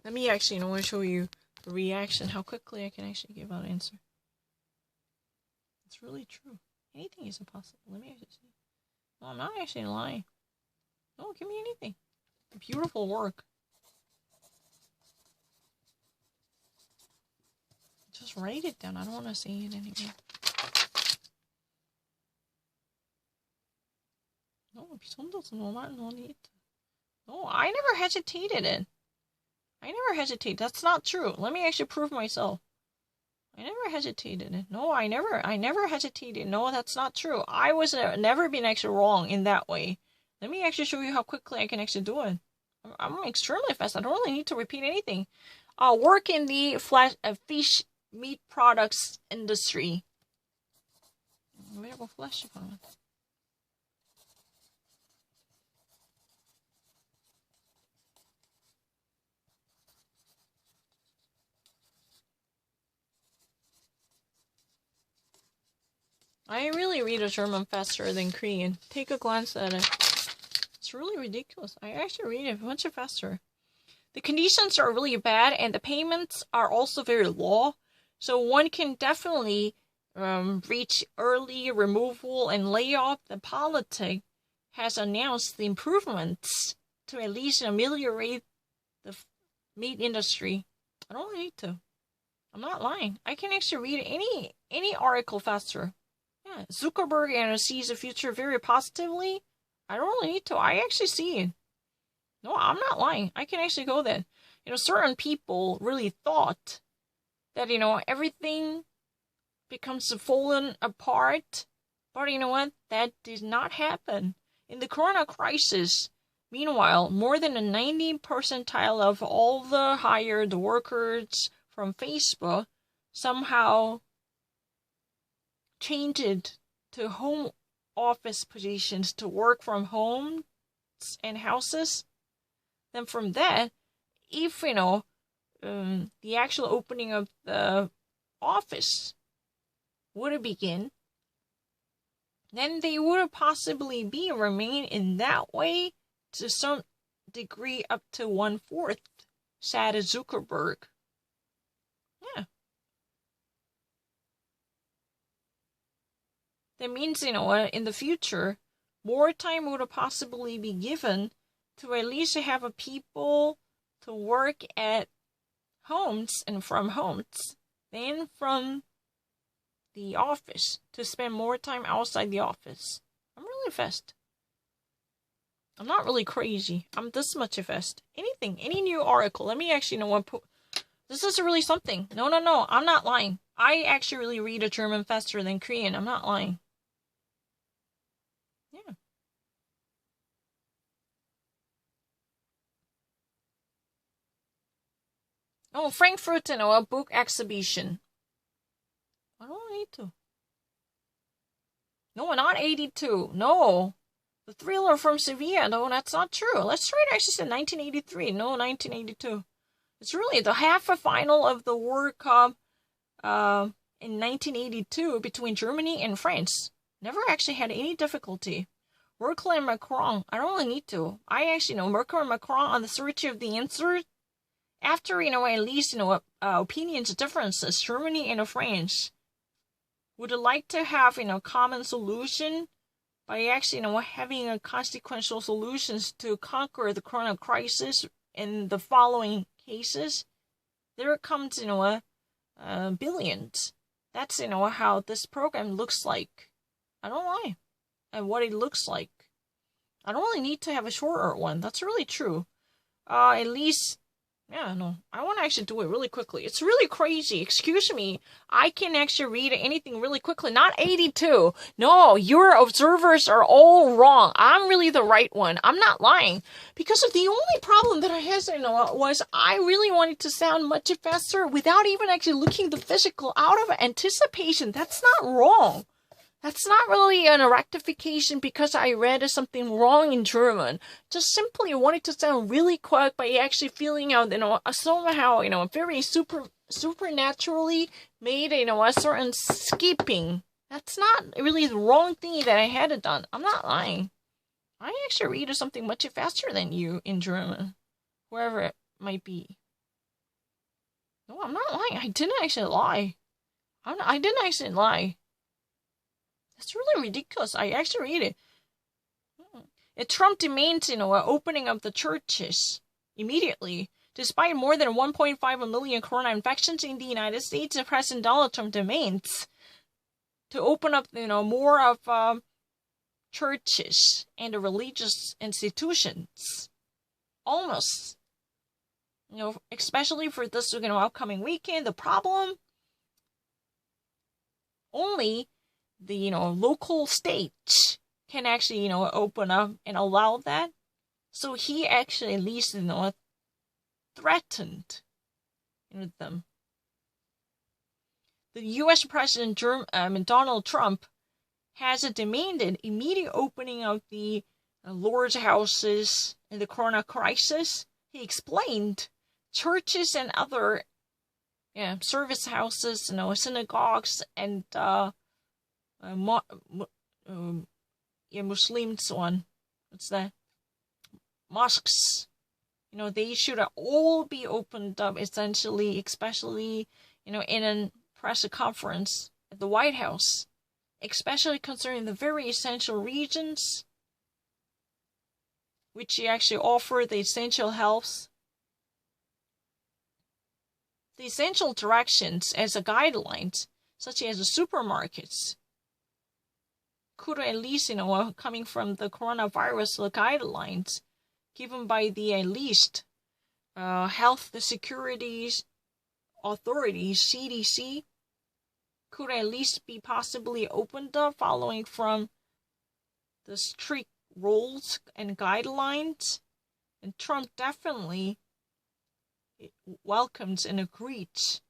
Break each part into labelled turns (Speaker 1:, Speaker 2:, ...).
Speaker 1: Let me actually, show you the reaction, how quickly I can actually give out an answer. It's really true. Anything is possible. Let me actually see. No, I'm not actually lying. No, give me anything. Beautiful work. Just write it down. I don't want to see it anymore. No, No, I never hesitated it. I never hesitate. That's not true. Let me actually prove myself. I never hesitated. No, I never hesitated. No, that's not true. I was never been actually wrong in that way. Let me actually show you how quickly I can actually do it. I'm extremely fast. I don't really need to repeat anything. I'll work in the fish meat products industry. Where will flash from it? I really read a German faster than Korean. Take a glance at it. It's really ridiculous. I actually read it much faster. The conditions are really bad and the payments are also very low. So one can definitely reach early removal and layoff. The politic has announced the improvements to at least ameliorate the meat industry. I don't need to. I'm not lying. I can actually read any article faster. Yeah, Zuckerberg sees the future very positively. I don't really need to. I actually see it. No, I'm not lying. I can actually go there. Certain people really thought that, everything becomes fallen apart. But you know what? That did not happen. In the corona crisis, meanwhile, more than a 90 percentile of all the hired workers from Facebook somehow changed it to home office positions to work from homes and houses. Then from that, if the actual opening of the office would begin, then they would possibly remain in that way to some degree up to 1/4, said Zuckerberg. Yeah. That means, in the future, more time would possibly be given to at least have a people to work at homes and from homes than from the office, to spend more time outside the office. I'm really fast. I'm not really crazy. I'm this much fast. Anything, any new article. Let me actually this is really something. No, I'm not lying. I actually really read a German faster than Korean. I'm not lying. Yeah. Oh, Frankfurt, a book exhibition. I don't need to. No, not 82. No. The Thriller from Sevilla. No, that's not true. Let's try it actually in 1983. No, 1982. It's really the half a final of the World Cup in 1982 between Germany and France. Never actually had any difficulty. Merkel and Macron. I don't really need to. I actually know Merkel and Macron on the search of the answer. After, at least, opinions differences, Germany and France would like to have, common solution by actually, having a consequential solutions to conquer the corona crisis in the following cases. There comes, billions. That's, how this program looks like. I don't lie. And what it looks like. I don't really need to have a shorter one. That's really true. At least, yeah, no. I want to actually do it really quickly. It's really crazy. Excuse me. I can actually read anything really quickly. Not 82. No, your observers are all wrong. I'm really the right one. I'm not lying. Because of the only problem that I had, was I really wanted to sound much faster without even actually looking the physical out of anticipation. That's not wrong. That's not really a rectification because I read something wrong in German. Just simply wanted to sound really quick by actually feeling out, somehow, very supernaturally made, a certain skipping. That's not really the wrong thing that I had done. I'm not lying. I actually read something much faster than you in German, wherever it might be. No, I'm not lying. I didn't actually lie. I didn't actually lie. That's really ridiculous. I actually read it. Trump demands, opening of the churches immediately. Despite more than 1.5 million corona infections in the United States, President Donald Trump demands to open up, more of churches and the religious institutions. Almost. Especially for this, upcoming weekend. The problem, only the, local states can actually, open up and allow that. So he actually at least, threatened them. The U.S. President Donald Trump has demanded immediate opening of the Lord's houses in the corona crisis. He explained churches and other service houses, synagogues and Muslims one. What's that? Mosques. They should all be opened up essentially, especially, in a press conference at the White House, especially concerning the very essential regions, which he actually offer the essential health. The essential directions as a guidelines, such as the supermarkets, could at least, coming from the coronavirus guidelines given by the at least health security authorities, CDC, could at least be possibly opened up following from the strict rules and guidelines. And Trump definitely welcomes and agrees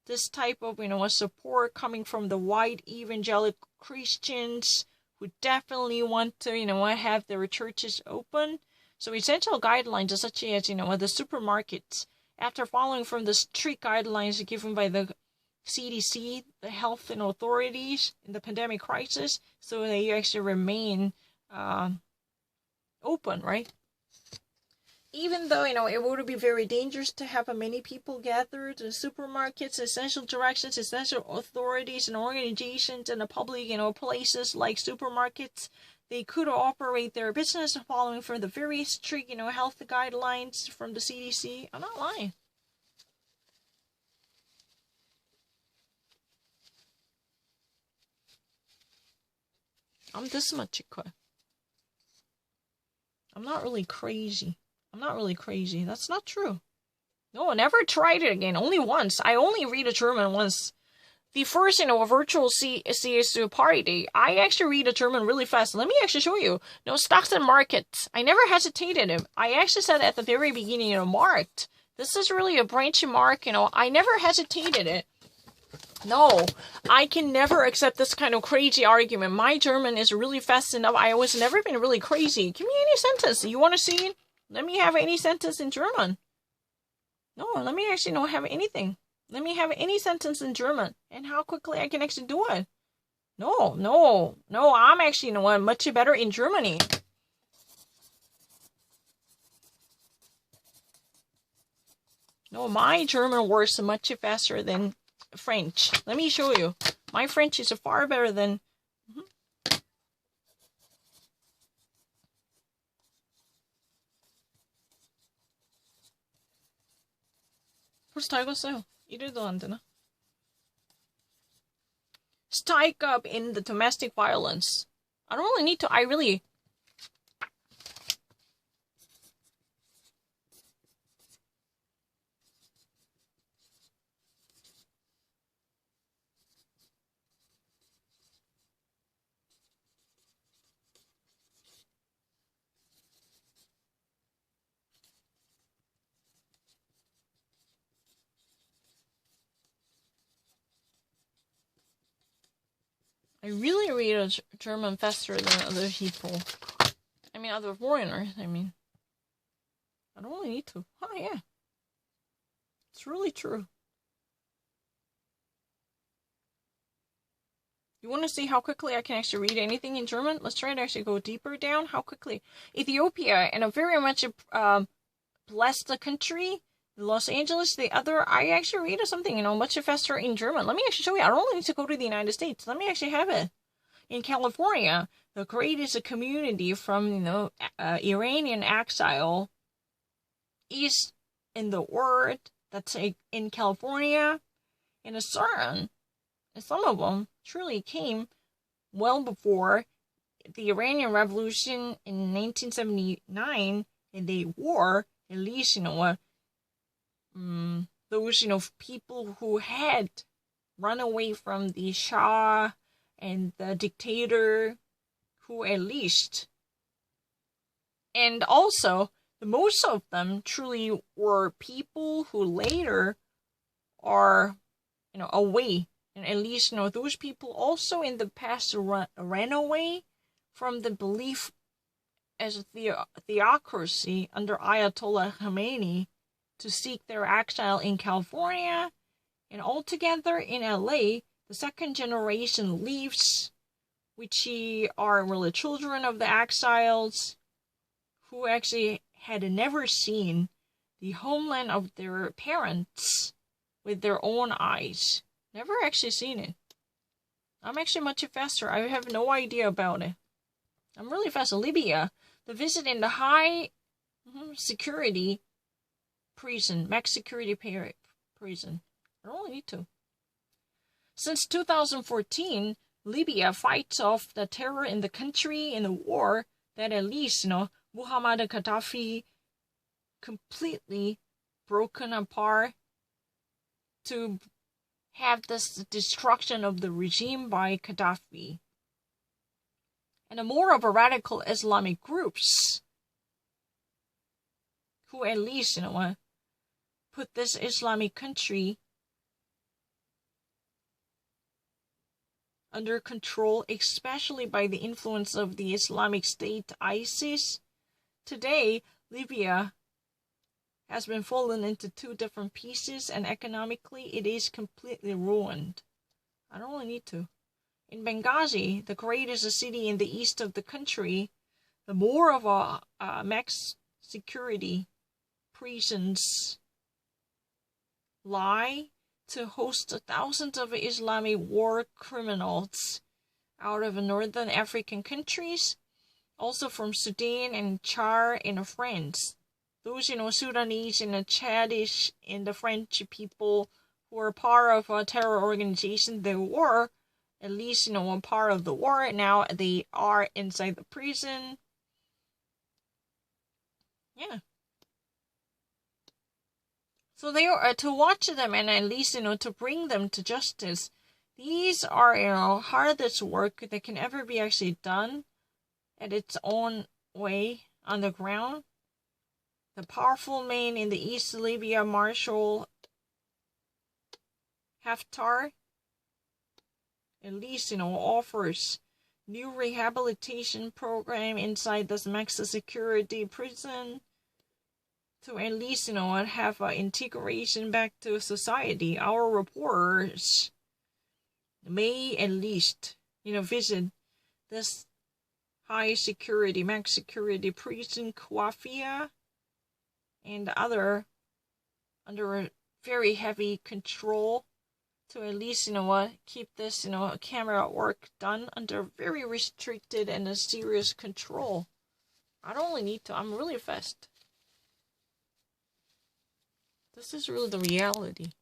Speaker 1: this type of, support coming from the white evangelical Christians who definitely want to, have their churches open. So essential guidelines such as, the supermarkets, after following from the strict guidelines given by the CDC, the health and authorities in the pandemic crisis, so they actually remain open, right? Even though, it would be very dangerous to have many people gathered in supermarkets, essential directions, essential authorities and organizations and the public, places like supermarkets, they could operate their business following from the very strict, health guidelines from the CDC. I'm not lying. I'm this much equipped. I'm not really crazy. That's not true. No, I never tried it again. Only once. I only read a German once. The first, virtual CSU party, I actually read a German really fast. Let me actually show you. No, stocks and markets. I never hesitated. I actually said at the very beginning, marked. This is really a branchy mark, I never hesitated it. No, I can never accept this kind of crazy argument. My German is really fast enough. I was never been really crazy. Give me any sentence. You want to see it? Let me have any sentence in German. No, let me actually not have anything. Let me have any sentence in German and how quickly I can actually do it. No, I'm actually, much better in Germany. No, my German works much faster than French. Let me show you. My French is far better than... 벌써 다 읽었어요. 1일도 안 되나? Strike up in the domestic violence. I don't really need to. I really read German faster than other people. I mean, other foreigners, I don't really need to. Oh, yeah. It's really true. You want to see how quickly I can actually read anything in German? Let's try to actually go deeper down. How quickly? Ethiopia, and a very much blessed country, Los Angeles, I actually read something, much faster in German. Let me actually show you. I don't need to go to the United States. Let me actually have it. In California, the greatest community from, Iranian exile is in the world that's in California. And some of them truly came well before the Iranian Revolution in 1979, and they were, at least, those, people who had run away from the Shah and the dictator, who at least, and also, the most of them truly were people who later are, away. And at least, those people also in the past ran away from the belief as a theocracy under Ayatollah Khamenei to seek their exile in California. And altogether in LA, the second generation leaves, which are really children of the exiles, who actually had never seen the homeland of their parents with their own eyes. Never actually seen it. I'm actually much faster. I have no idea about it. I'm really fast. Libya, the visit in the high security prison, max security prison. I don't really need to. Since 2014, Libya fights off the terror in the country in the war that at least, Muammar Gaddafi completely broken apart to have this destruction of the regime by Gaddafi. And more of a radical Islamic groups who at least, put this Islamic country under control, especially by the influence of the Islamic State, ISIS. Today, Libya has been fallen into two different pieces, and economically it is completely ruined. I don't really need to. In Benghazi, the greatest city in the east of the country, the more of a max security prisons lie to host thousands of Islamic war criminals out of northern African countries, also from Sudan and Chad and France. Those, Sudanese and the Chadish and the French people who are part of a terror organization, they were, at least, a part of the war. Now they are inside the prison. Yeah. So they are, to watch them and at least, to bring them to justice. These are, hardest work that can ever be actually done at its own way on the ground. The powerful man in the East Libya, Marshal Haftar, at least, offers new rehabilitation program inside this max security prison to at least, have integration back to society. Our reporters may at least, visit this high security, max security prison, Kawafia, and other under a very heavy control to at least, keep this, camera work done under very restricted and a serious control. I don't really need to. I'm really fast. This is really the reality.